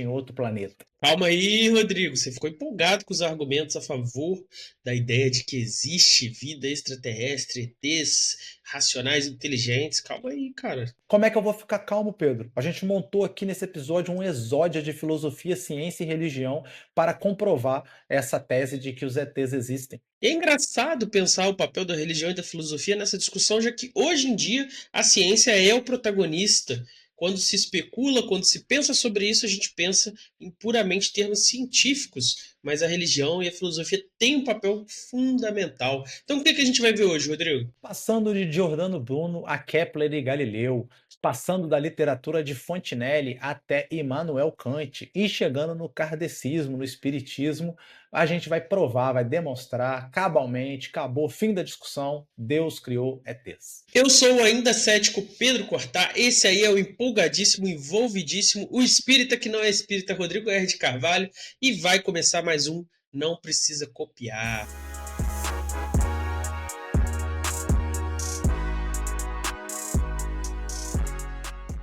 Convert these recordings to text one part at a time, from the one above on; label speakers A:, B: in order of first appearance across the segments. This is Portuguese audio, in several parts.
A: em outro planeta.
B: Calma aí, Rodrigo. Você ficou empolgado com os argumentos a favor da ideia de que existe vida extraterrestre, ETs, racionais inteligentes. Calma aí, cara.
A: Como é que eu vou ficar calmo, Pedro? A gente montou aqui nesse episódio um exódia de filosofia, ciência e religião para comprovar essa tese de que os ETs existem.
B: E é engraçado pensar o papel da religião e da filosofia nessa discussão, já que hoje em dia a ciência é o protagonista. Quando se especula, quando se pensa sobre isso, a gente pensa em puramente termos científicos, mas a religião e a filosofia têm um papel fundamental. Então, o que a gente vai ver hoje, Rodrigo?
A: Passando de Giordano Bruno a Kepler e Galileu, passando da literatura de Fontenelle até Immanuel Kant e chegando no kardecismo, no espiritismo, a gente vai provar, vai demonstrar cabalmente, acabou, fim da discussão, Deus criou ETs.
B: Eu sou o ainda cético Pedro Cortá, esse aí é o empolgadíssimo, envolvidíssimo, o espírita que não é espírita, Rodrigo R. de Carvalho, e vai começar mais um Não Precisa Copiar.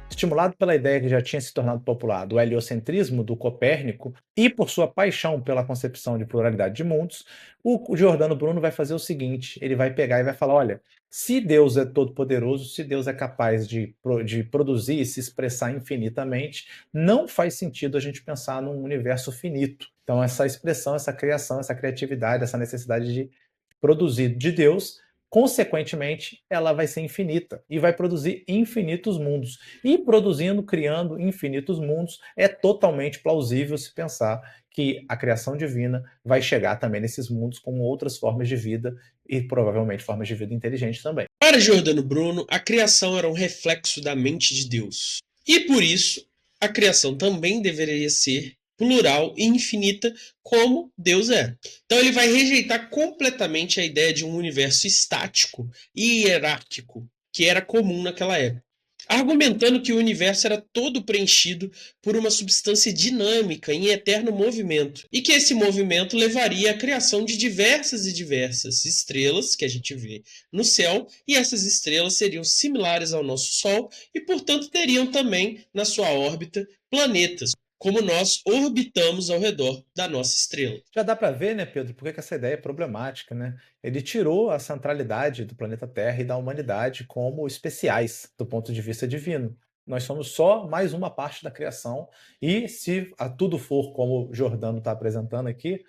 A: Estimulado pela ideia que já tinha se tornado popular do heliocentrismo do Copérnico e por sua paixão pela concepção de pluralidade de mundos, o Giordano Bruno vai fazer o seguinte: ele vai pegar e vai falar, olha, se Deus é todo-poderoso, se Deus é capaz de produzir e se expressar infinitamente, não faz sentido a gente pensar num universo finito. Então essa expressão, essa criação, essa criatividade, essa necessidade de produzir de Deus, consequentemente, ela vai ser infinita e vai produzir infinitos mundos. E produzindo, criando infinitos mundos, é totalmente plausível se pensar que a criação divina vai chegar também nesses mundos com outras formas de vida e provavelmente formas de vida inteligentes também.
B: Para Giordano Bruno, a criação era um reflexo da mente de Deus. E por isso, a criação também deveria ser plural e infinita, como Deus é. Então ele vai rejeitar completamente a ideia de um universo estático e hierárquico, que era comum naquela época, argumentando que o universo era todo preenchido por uma substância dinâmica em eterno movimento, e que esse movimento levaria à criação de diversas e diversas estrelas que a gente vê no céu, e essas estrelas seriam similares ao nosso Sol e, portanto, teriam também na sua órbita planetas, como nós orbitamos ao redor da nossa estrela.
A: Já dá para ver, né, Pedro, por que essa ideia é problemática, né? Ele tirou a centralidade do planeta Terra e da humanidade como especiais do ponto de vista divino. Nós somos só mais uma parte da criação e se tudo for como Giordano está apresentando aqui,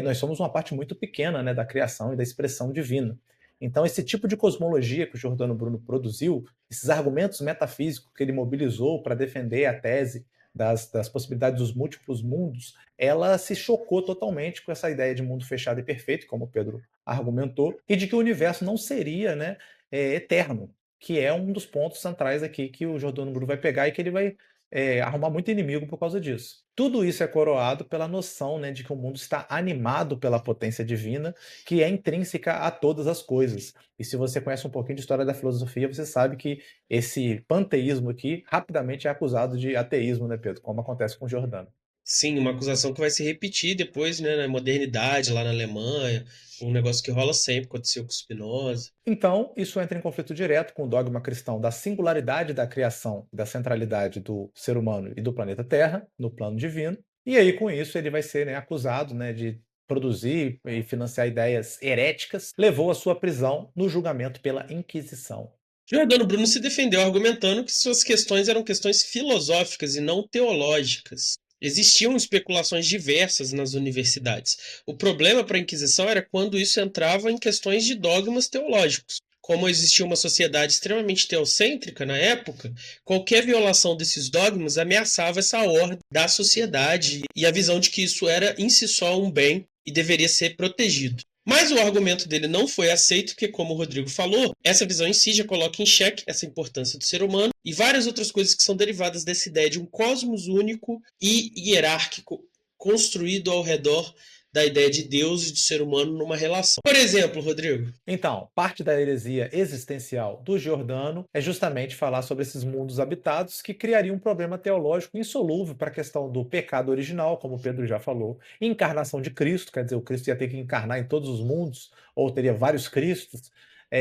A: nós somos uma parte muito pequena, né, da criação e da expressão divina. Então, esse tipo de cosmologia que o Giordano Bruno produziu, esses argumentos metafísicos que ele mobilizou para defender a tese das possibilidades dos múltiplos mundos, ela se chocou totalmente com essa ideia de mundo fechado e perfeito, como o Pedro argumentou, e de que o universo não seria, né, eterno, que é um dos pontos centrais aqui que o Giordano Bruno vai pegar e que ele vai arrumar muito inimigo por causa disso. Tudo isso é coroado pela noção, né, de que o mundo está animado pela potência divina, que é intrínseca a todas as coisas. E se você conhece um pouquinho de história da filosofia, você sabe que esse panteísmo aqui rapidamente é acusado de ateísmo, né, Pedro? Como acontece com Giordano.
B: Sim, uma acusação que vai se repetir depois, né, na modernidade, lá na Alemanha, um negócio que rola sempre, aconteceu com Spinoza.
A: Então, isso entra em conflito direto com o dogma cristão da singularidade da criação, da centralidade do ser humano e do planeta Terra, no plano divino. E aí, com isso, ele vai ser, né, acusado, né, de produzir e financiar ideias heréticas, levou à sua prisão no julgamento pela Inquisição.
B: Giordano Bruno se defendeu argumentando que suas questões eram questões filosóficas e não teológicas. Existiam especulações diversas nas universidades. O problema para a Inquisição era quando isso entrava em questões de dogmas teológicos. Como existia uma sociedade extremamente teocêntrica na época, qualquer violação desses dogmas ameaçava essa ordem da sociedade e a visão de que isso era em si só um bem e deveria ser protegido. Mas o argumento dele não foi aceito, porque, como o Rodrigo falou, essa visão em si já coloca em xeque essa importância do ser humano e várias outras coisas que são derivadas dessa ideia de um cosmos único e hierárquico construído ao redor da ideia de Deus e do ser humano numa relação. Por exemplo, Rodrigo.
A: Então, parte da heresia existencial do Giordano é justamente falar sobre esses mundos habitados que criariam um problema teológico insolúvel para a questão do pecado original, como o Pedro já falou, encarnação de Cristo, quer dizer, o Cristo ia ter que encarnar em todos os mundos, ou teria vários Cristos,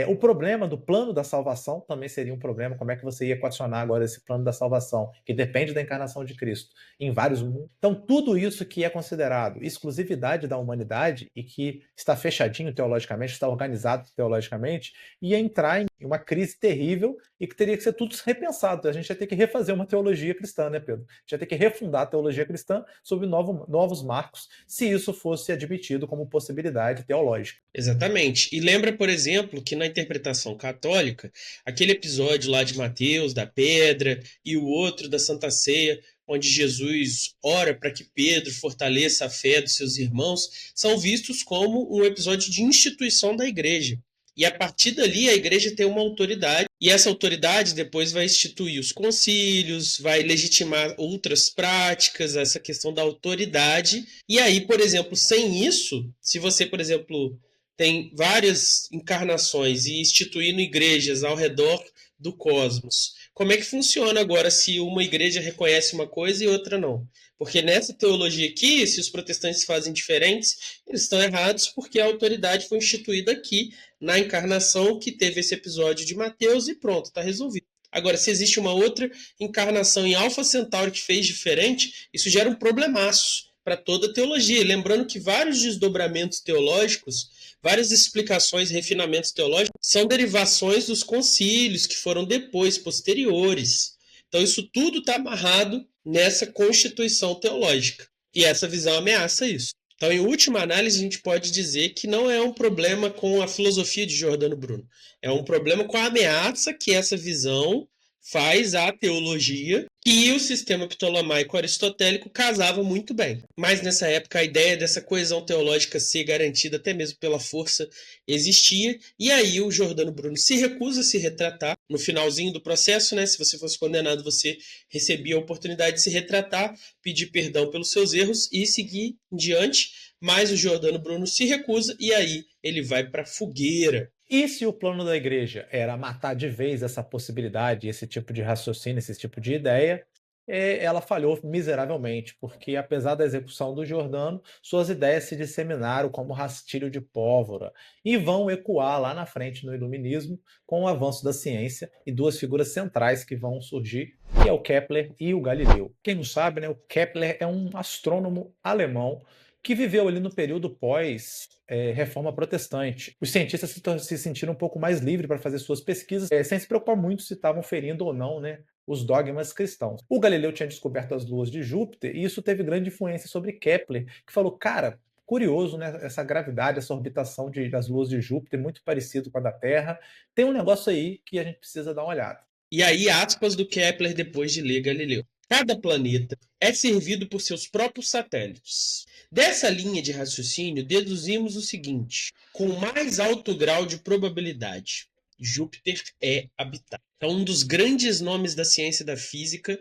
A: O problema do plano da salvação também seria um problema. Como é que você ia equacionar agora esse plano da salvação, que depende da encarnação de Cristo, em vários mundos? Então, tudo isso que é considerado exclusividade da humanidade e que está fechadinho teologicamente, está organizado teologicamente, ia entrar em uma crise terrível e que teria que ser tudo repensado. A gente ia ter que refazer uma teologia cristã, né, Pedro? A gente ia ter que refundar a teologia cristã sob novos marcos, se isso fosse admitido como possibilidade teológica.
B: Exatamente. E lembra, por exemplo, que na interpretação católica, aquele episódio lá de Mateus, da pedra, e o outro da Santa Ceia, onde Jesus ora para que Pedro fortaleça a fé dos seus irmãos, são vistos como um episódio de instituição da igreja. E a partir dali a igreja tem uma autoridade, e essa autoridade depois vai instituir os concílios, vai legitimar outras práticas, essa questão da autoridade. E aí, por exemplo, sem isso, se você, por exemplo, tem várias encarnações e instituindo igrejas ao redor do cosmos, como é que funciona agora se uma igreja reconhece uma coisa e outra não? Porque nessa teologia aqui, se os protestantes fazem diferentes, eles estão errados porque a autoridade foi instituída aqui na encarnação que teve esse episódio de Mateus e pronto, está resolvido. Agora, se existe uma outra encarnação em Alpha Centauri que fez diferente, isso gera um problemaço para toda a teologia. Lembrando que vários desdobramentos teológicos, várias explicações, refinamentos teológicos, são derivações dos concílios que foram depois, posteriores. Então, isso tudo está amarrado nessa constituição teológica. E essa visão ameaça isso. Então, em última análise, a gente pode dizer que não é um problema com a filosofia de Giordano Bruno. É um problema com a ameaça que essa visão faz à teologia, que o sistema ptolomaico aristotélico casava muito bem. Mas nessa época a ideia dessa coesão teológica ser garantida até mesmo pela força existia, e aí o Giordano Bruno se recusa a se retratar. No finalzinho do processo, né, se você fosse condenado, você recebia a oportunidade de se retratar, pedir perdão pelos seus erros e seguir em diante, mas o Giordano Bruno se recusa e aí ele vai para a fogueira.
A: E se o plano da igreja era matar de vez essa possibilidade, esse tipo de raciocínio, esse tipo de ideia, ela falhou miseravelmente, porque apesar da execução do Giordano, suas ideias se disseminaram como rastilho de pólvora e vão ecoar lá na frente no iluminismo com o avanço da ciência e duas figuras centrais que vão surgir, que é o Kepler e o Galileu. Quem não sabe, né, o Kepler é um astrônomo alemão que viveu ali no período pós-reforma protestante. Os cientistas se sentiram um pouco mais livres para fazer suas pesquisas, sem se preocupar muito se estavam ferindo ou não, né, os dogmas cristãos. O Galileu tinha descoberto as luas de Júpiter e isso teve grande influência sobre Kepler, que falou, cara, curioso, né, essa gravidade, essa orbitação das luas de Júpiter, muito parecido com a da Terra. Tem um negócio aí que a gente precisa dar uma olhada.
B: E aí, aspas do Kepler depois de ler Galileu. Cada planeta é servido por seus próprios satélites. Dessa linha de raciocínio, deduzimos o seguinte: com mais alto grau de probabilidade, Júpiter é habitado. Então, um dos grandes nomes da ciência da física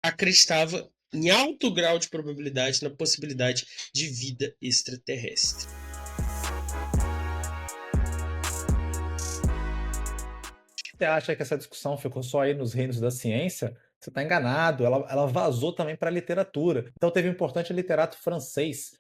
B: acreditava em alto grau de probabilidade na possibilidade de vida extraterrestre.
A: Você acha que essa discussão ficou só aí nos reinos da ciência? Você está enganado, ela vazou também para a literatura. Então teve um importante literato francês,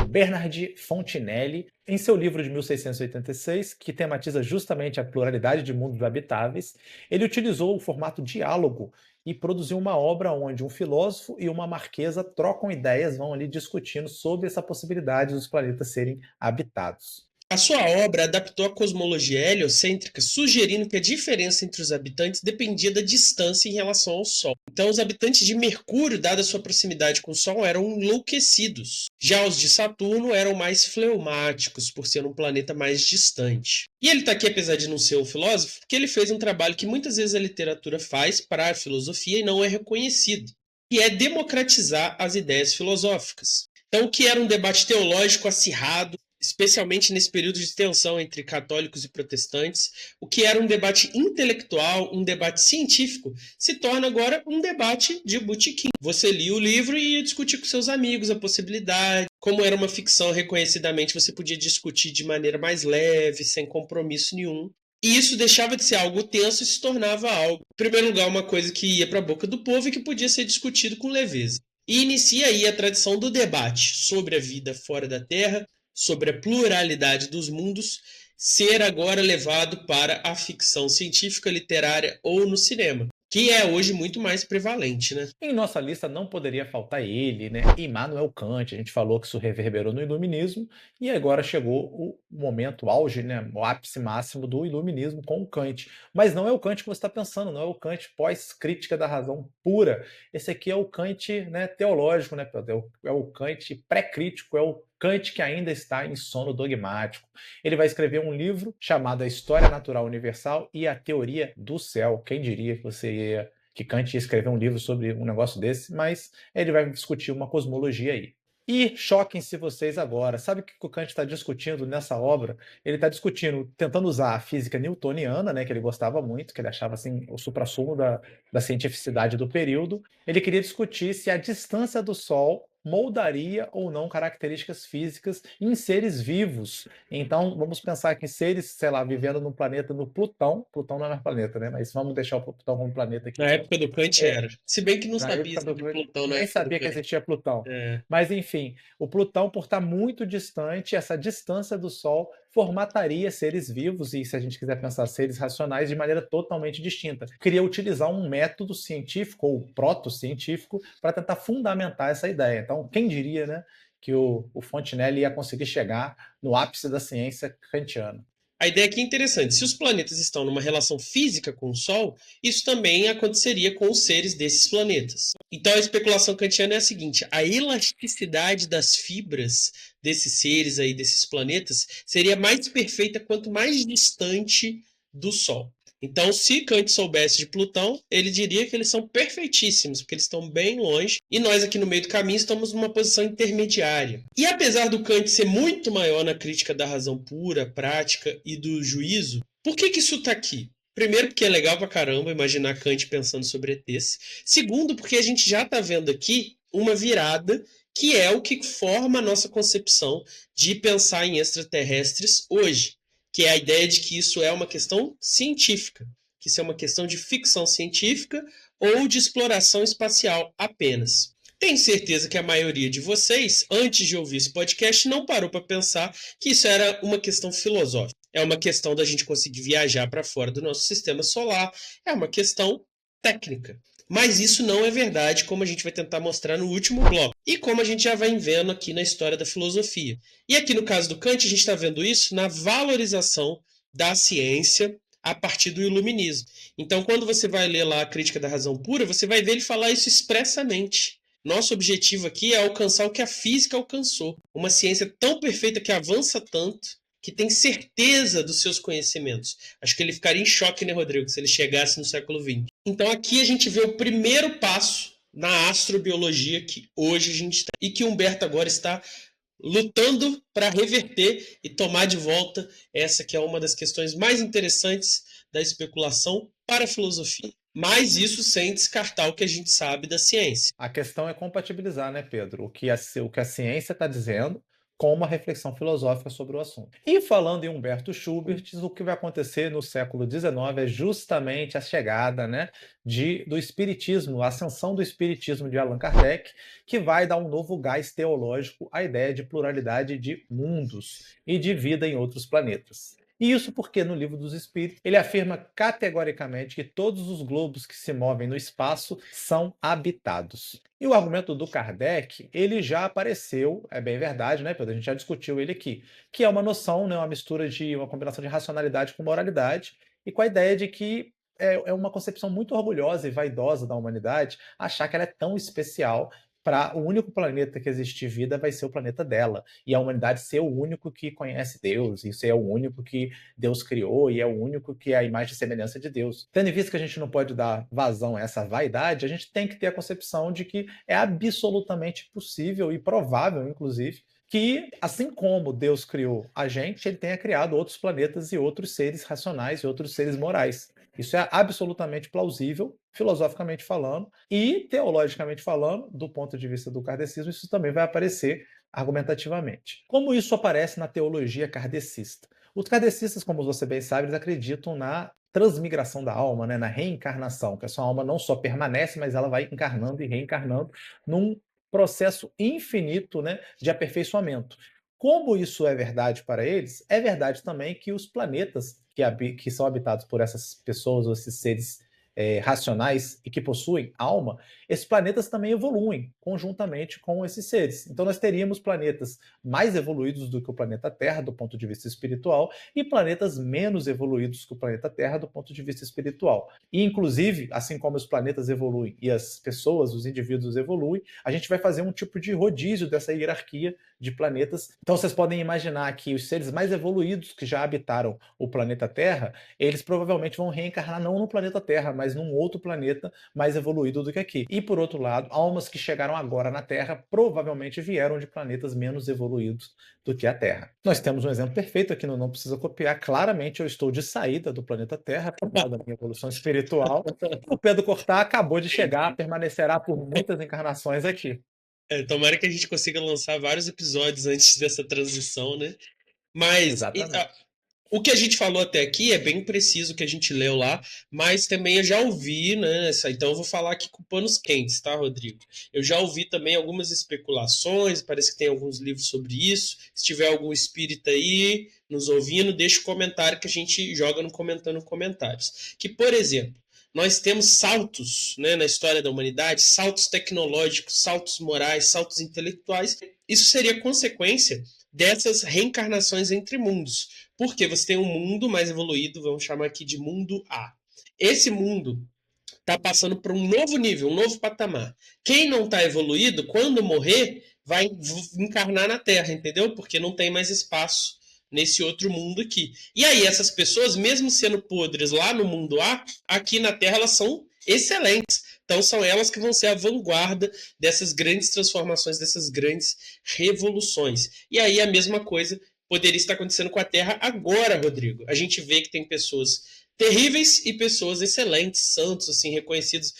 A: Bernard Fontenelle, em seu livro de 1686, que tematiza justamente a pluralidade de mundos habitáveis, ele utilizou o formato diálogo e produziu uma obra onde um filósofo e uma marquesa trocam ideias, vão ali discutindo sobre essa possibilidade dos planetas serem habitados.
B: A sua obra adaptou a cosmologia heliocêntrica, sugerindo que a diferença entre os habitantes dependia da distância em relação ao Sol. Então, os habitantes de Mercúrio, dada sua proximidade com o Sol, eram enlouquecidos. Já os de Saturno eram mais fleumáticos, por ser um planeta mais distante. E ele está aqui, apesar de não ser um filósofo, porque ele fez um trabalho que muitas vezes a literatura faz para a filosofia e não é reconhecido, que é democratizar as ideias filosóficas. Então, o que era um debate teológico acirrado, especialmente nesse período de tensão entre católicos e protestantes, o que era um debate intelectual, um debate científico, se torna agora um debate de botequim. Você lia o livro e ia discutir com seus amigos a possibilidade. Como era uma ficção, reconhecidamente, você podia discutir de maneira mais leve, sem compromisso nenhum. E isso deixava de ser algo tenso e se tornava algo, em primeiro lugar, uma coisa que ia para a boca do povo e que podia ser discutido com leveza. E inicia aí a tradição do debate sobre a vida fora da Terra, sobre a pluralidade dos mundos, ser agora levado para a ficção científica, literária ou no cinema, que é hoje muito mais prevalente, né?
A: Em nossa lista não poderia faltar ele, né? Immanuel Kant. A gente falou que isso reverberou no Iluminismo e agora chegou o momento auge, né? O ápice máximo do Iluminismo com o Kant. Mas não é o Kant que você está pensando, não é o Kant pós-crítica da razão pura. Esse aqui é o Kant, né, teológico, né, Pedro? É o Kant pré-crítico, é o Kant que ainda está em sono dogmático. Ele vai escrever um livro chamado A História Natural Universal e a Teoria do Céu. Quem diria que você ia que Kant ia escrever um livro sobre um negócio desse, mas ele vai discutir uma cosmologia aí. E choquem-se vocês agora. Sabe o que o Kant está discutindo nessa obra? Ele está discutindo, tentando usar a física newtoniana, né, que ele gostava muito, que ele achava assim, o suprassumo da cientificidade do período. Ele queria discutir se a distância do Sol moldaria ou não características físicas em seres vivos. Então, vamos pensar que seres, sei lá, vivendo no planeta, no Plutão. Plutão não é mais planeta, né? Mas vamos deixar o Plutão como planeta aqui.
B: Na época do Kant era. Se bem que não
A: Na
B: sabia
A: época do
B: de Plutão na
A: nem
B: época do
A: sabia que
B: Kant.
A: existia Plutão.
B: É.
A: Mas, enfim, o Plutão, por estar muito distante, essa distância do Sol formataria seres vivos e, se a gente quiser pensar seres racionais, de maneira totalmente distinta. Queria utilizar um método científico ou proto-científico para tentar fundamentar essa ideia. Então, quem diria, né, que o Fontenelle ia conseguir chegar no ápice da ciência kantiana?
B: A ideia aqui é interessante. Se os planetas estão numa relação física com o Sol, isso também aconteceria com os seres desses planetas. Então a especulação kantiana é a seguinte: a elasticidade das fibras desses seres aí, desses planetas, seria mais perfeita quanto mais distante do Sol. Então, se Kant soubesse de Plutão, ele diria que eles são perfeitíssimos, porque eles estão bem longe, e nós aqui no meio do caminho estamos numa posição intermediária. E apesar do Kant ser muito maior na crítica da razão pura, prática e do juízo, por que isso está aqui? Primeiro, porque é legal pra caramba imaginar Kant pensando sobre ETs. Segundo, porque a gente já está vendo aqui uma virada que é o que forma a nossa concepção de pensar em extraterrestres hoje, que é a ideia de que isso é uma questão científica, que isso é uma questão de ficção científica ou de exploração espacial apenas. Tenho certeza que a maioria de vocês, antes de ouvir esse podcast, não parou para pensar que isso era uma questão filosófica. É uma questão da gente conseguir viajar para fora do nosso sistema solar, é uma questão técnica. Mas isso não é verdade, como a gente vai tentar mostrar no último bloco. E como a gente já vai vendo aqui na história da filosofia. E aqui no caso do Kant, a gente está vendo isso na valorização da ciência a partir do iluminismo. Então, quando você vai ler lá a Crítica da Razão Pura, você vai ver ele falar isso expressamente. Nosso objetivo aqui é alcançar o que a física alcançou. Uma ciência tão perfeita que avança tanto, que tem certeza dos seus conhecimentos. Acho que ele ficaria em choque, né, Rodrigo, se ele chegasse no século XX. Então aqui a gente vê o primeiro passo na astrobiologia que hoje a gente está e que Humberto agora está lutando para reverter e tomar de volta essa que é uma das questões mais interessantes da especulação para a filosofia. Mas isso sem descartar o que a gente sabe da ciência.
A: A questão é compatibilizar, né, Pedro, o que a ciência está dizendo com uma reflexão filosófica sobre o assunto. E falando em Humberto Schubert, o que vai acontecer no século XIX é justamente a chegada, né, do Espiritismo, a ascensão do Espiritismo de Allan Kardec, que vai dar um novo gás teológico à ideia de pluralidade de mundos e de vida em outros planetas. E isso porque no Livro dos Espíritos ele afirma categoricamente que todos os globos que se movem no espaço são habitados. E o argumento do Kardec, ele já apareceu, é bem verdade, né, Pedro? A gente já discutiu ele aqui, que é uma noção, né, uma mistura de uma combinação de racionalidade com moralidade e com a ideia de que é uma concepção muito orgulhosa e vaidosa da humanidade achar que ela é tão especial para o único planeta que existir vida vai ser o planeta dela. E a humanidade ser o único que conhece Deus, e ser o único que Deus criou, e é o único que é a imagem e semelhança de Deus. Tendo em vista que a gente não pode dar vazão a essa vaidade, a gente tem que ter a concepção de que é absolutamente possível e provável, inclusive, que, assim como Deus criou a gente, ele tenha criado outros planetas e outros seres racionais e outros seres morais. Isso é absolutamente plausível, filosoficamente falando, e teologicamente falando, do ponto de vista do kardecismo, isso também vai aparecer argumentativamente. Como isso aparece na teologia kardecista? Os kardecistas, como você bem sabe, eles acreditam na transmigração da alma, né, na reencarnação, que a sua alma não só permanece, mas ela vai encarnando e reencarnando num processo infinito, né, de aperfeiçoamento. Como isso é verdade para eles, é verdade também que os planetas que são habitados por essas pessoas ou esses seres racionais e que possuem alma, esses planetas também evoluem conjuntamente com esses seres. Então nós teríamos planetas mais evoluídos do que o planeta Terra do ponto de vista espiritual e planetas menos evoluídos que o planeta Terra do ponto de vista espiritual. E inclusive, assim como os planetas evoluem e as pessoas, os indivíduos evoluem, a gente vai fazer um tipo de rodízio dessa hierarquia de planetas. Então vocês podem imaginar que os seres mais evoluídos que já habitaram o planeta Terra, eles provavelmente vão reencarnar não no planeta Terra, mas num outro planeta mais evoluído do que aqui. E por outro lado, almas que chegaram agora na Terra provavelmente vieram de planetas menos evoluídos do que a Terra. Nós temos um exemplo perfeito aqui no Não Precisa Copiar. Claramente eu estou de saída do planeta Terra por causa da minha evolução espiritual. O Pedro Cortá acabou de chegar, permanecerá por muitas encarnações aqui.
B: Tomara que a gente consiga lançar vários episódios antes dessa transição, né? Mas
A: Exatamente.
B: o que a gente falou até aqui é bem preciso o que a gente leu lá, mas também eu já ouvi, né? Então eu vou falar aqui com panos quentes, tá, Rodrigo? Eu já ouvi também algumas especulações, parece que tem alguns livros sobre isso. Se tiver algum espírita aí nos ouvindo, deixa o comentário que a gente joga no comentando comentários. Que, por exemplo, nós temos saltos, né, na história da humanidade, saltos tecnológicos, saltos morais, saltos intelectuais. Isso seria consequência dessas reencarnações entre mundos. Porque você tem um mundo mais evoluído, vamos chamar aqui de mundo A. Esse mundo está passando por um novo nível, um novo patamar. Quem não está evoluído, quando morrer, vai encarnar na Terra, entendeu? Porque não tem mais espaço nesse outro mundo aqui. E aí, essas pessoas, mesmo sendo podres lá no mundo A, aqui na Terra elas são excelentes. Então são elas que vão ser a vanguarda dessas grandes transformações, dessas grandes revoluções. E aí a mesma coisa poderia estar acontecendo com a Terra agora, Rodrigo. A gente vê que tem pessoas terríveis e pessoas excelentes, santos, assim, reconhecidos.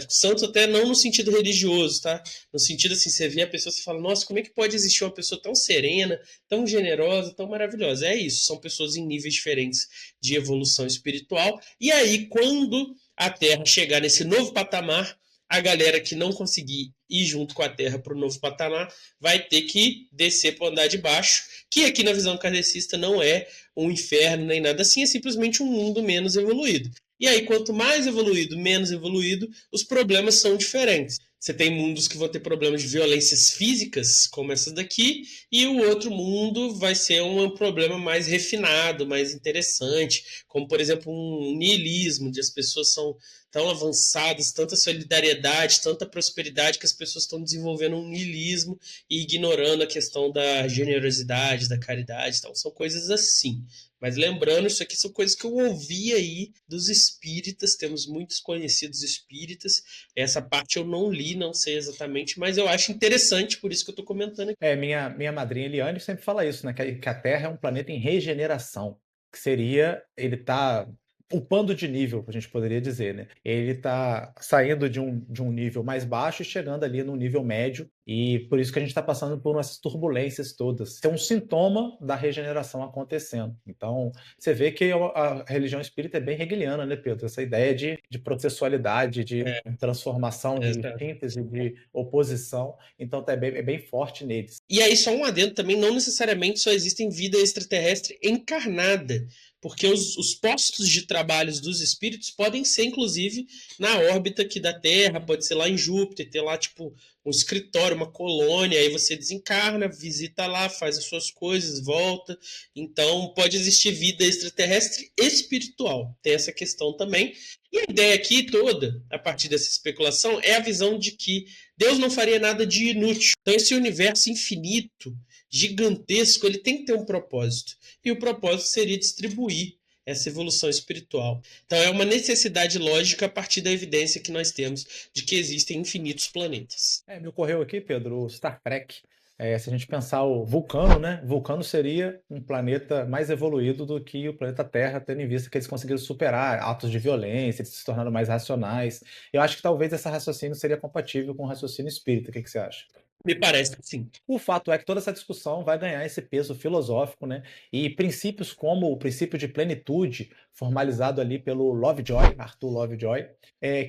B: Santos até não no sentido religioso, tá? No sentido, assim, você vê a pessoa e fala, nossa, como é que pode existir uma pessoa tão serena, tão generosa, tão maravilhosa? É isso, são pessoas em níveis diferentes de evolução espiritual. E aí, quando a Terra chegar nesse novo patamar, a galera que não conseguir ir junto com a Terra para o novo patamar vai ter que descer para o andar de baixo, que aqui na visão kardecista não é um inferno nem nada assim, é simplesmente um mundo menos evoluído. E aí, quanto mais evoluído, menos evoluído, os problemas são diferentes. Você tem mundos que vão ter problemas de violências físicas, como essas daqui, e o outro mundo vai ser um problema mais refinado, mais interessante, como, por exemplo, um niilismo, onde as pessoas são tão avançadas, tanta solidariedade, tanta prosperidade, que as pessoas estão desenvolvendo um niilismo e ignorando a questão da generosidade, da caridade. Então, são coisas assim. Mas lembrando, isso aqui são coisas que eu ouvi aí dos espíritas, temos muitos conhecidos espíritas. Essa parte eu não li, não sei exatamente, mas eu acho interessante, por isso que eu estou comentando aqui.
A: Minha madrinha Eliane sempre fala isso, né? Que a Terra é um planeta em regeneração, que seria ele tá upando de nível, a gente poderia dizer, né? Ele está saindo de um nível mais baixo e chegando ali no nível médio, e por isso que a gente está passando por essas turbulências todas. Tem um sintoma da regeneração acontecendo. Então, você vê que a religião espírita é bem hegeliana, né, Pedro? Essa ideia de processualidade, de transformação, de síntese, de oposição. Então, é bem forte neles.
B: E aí, só um adendo também, não necessariamente só existem vida extraterrestre encarnada, porque os postos de trabalho dos espíritos podem ser, inclusive, na órbita aqui da Terra, pode ser lá em Júpiter, ter lá, tipo, um escritório, uma colônia, aí você desencarna, visita lá, faz as suas coisas, volta. Então, pode existir vida extraterrestre espiritual. Tem essa questão também. E a ideia aqui toda, a partir dessa especulação, é a visão de que Deus não faria nada de inútil. Então, esse universo infinito, gigantesco, ele tem que ter um propósito. E o propósito seria distribuir essa evolução espiritual. Então, é uma necessidade lógica a partir da evidência que nós temos de que existem infinitos planetas.
A: Me ocorreu aqui, Pedro, o Star Trek. Se a gente pensar o Vulcano, né? Vulcano seria um planeta mais evoluído do que o planeta Terra, tendo em vista que eles conseguiram superar atos de violência, eles se tornaram mais racionais. Eu acho que talvez esse raciocínio seria compatível com o raciocínio espírita. O que você acha?
B: Me parece que sim.
A: O fato é que toda essa discussão vai ganhar esse peso filosófico, né? E princípios como o princípio de plenitude, formalizado ali pelo Lovejoy, Arthur Lovejoy,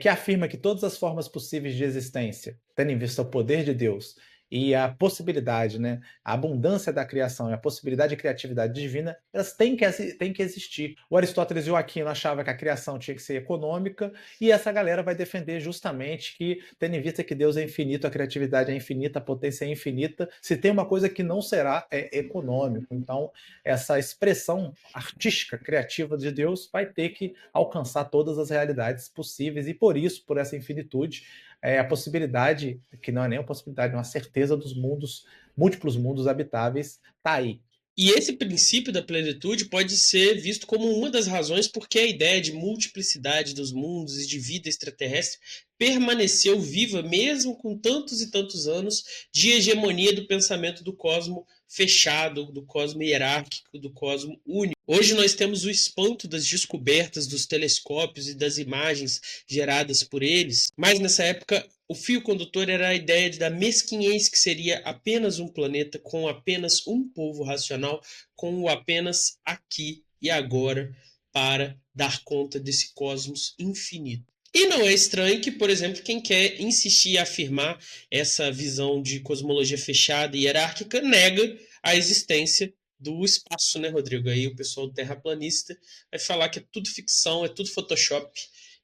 A: que afirma que todas as formas possíveis de existência, tendo em vista o poder de Deus e a possibilidade, né, a abundância da criação e a possibilidade de criatividade divina, elas têm que existir. O Aristóteles e o Aquino achavam que a criação tinha que ser econômica, e essa galera vai defender justamente que, tendo em vista que Deus é infinito, a criatividade é infinita, a potência é infinita, se tem uma coisa que não será, é econômico. Então, essa expressão artística, criativa de Deus vai ter que alcançar todas as realidades possíveis, e por isso, por essa infinitude, a possibilidade, que não é nem uma possibilidade, é uma certeza dos mundos, múltiplos mundos habitáveis, está aí.
B: E esse princípio da plenitude pode ser visto como uma das razões porque a ideia de multiplicidade dos mundos e de vida extraterrestre permaneceu viva mesmo com tantos e tantos anos de hegemonia do pensamento do cosmo fechado, do cosmo hierárquico, do cosmo único. Hoje nós temos o espanto das descobertas dos telescópios e das imagens geradas por eles, mas nessa época o fio condutor era a ideia da mesquinhez que seria apenas um planeta com apenas um povo racional, com o apenas aqui e agora para dar conta desse cosmos infinito. E não é estranho que, por exemplo, quem quer insistir e afirmar essa visão de cosmologia fechada e hierárquica nega a existência do espaço, né, Rodrigo? Aí o pessoal terraplanista vai falar que é tudo ficção, é tudo Photoshop,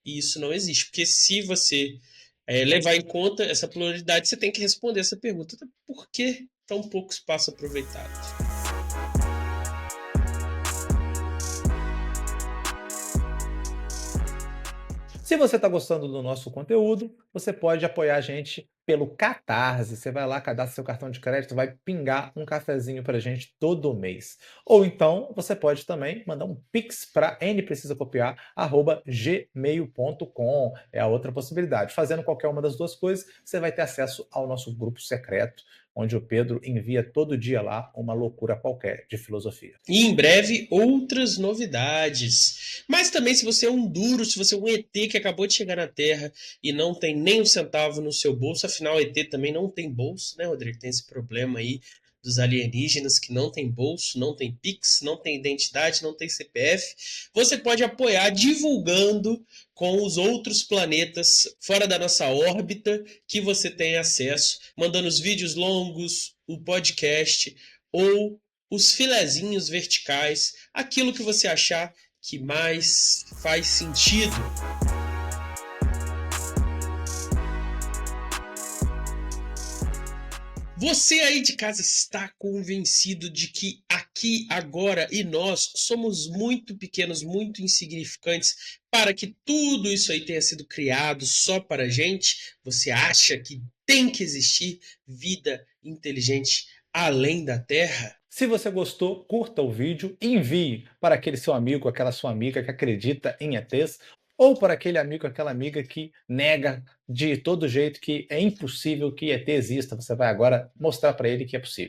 B: e isso não existe. Porque se você levar em conta essa pluralidade, você tem que responder essa pergunta: por que tão pouco espaço aproveitado?
A: Se você está gostando do nosso conteúdo, você pode apoiar a gente pelo Catarse. Você vai lá, cadastra seu cartão de crédito, vai pingar um cafezinho para a gente todo mês. Ou então, você pode também mandar um pix para nprecisacopiar@gmail.com. É a outra possibilidade. Fazendo qualquer uma das duas coisas, você vai ter acesso ao nosso grupo secreto, onde o Pedro envia todo dia lá uma loucura qualquer de filosofia.
B: E em breve outras novidades. Mas também, se você é um duro, se você é um ET que acabou de chegar na Terra e não tem nem um centavo no seu bolso, afinal ET também não tem bolso, né, Rodrigo? Tem esse problema aí dos alienígenas que não tem bolso, não tem Pix, não tem identidade, não tem CPF. Você pode apoiar divulgando com os outros planetas fora da nossa órbita que você tem acesso, mandando os vídeos longos, o podcast ou os filezinhos verticais, aquilo que você achar que mais faz sentido. Você aí de casa está convencido de que aqui, agora e nós somos muito pequenos, muito insignificantes para que tudo isso aí tenha sido criado só para a gente? Você acha que tem que existir vida inteligente além da Terra?
A: Se você gostou, curta o vídeo, envie para aquele seu amigo, aquela sua amiga que acredita em ETs, ou para aquele amigo, aquela amiga que nega de todo jeito que é impossível que ET exista. Você vai agora mostrar para ele que é possível.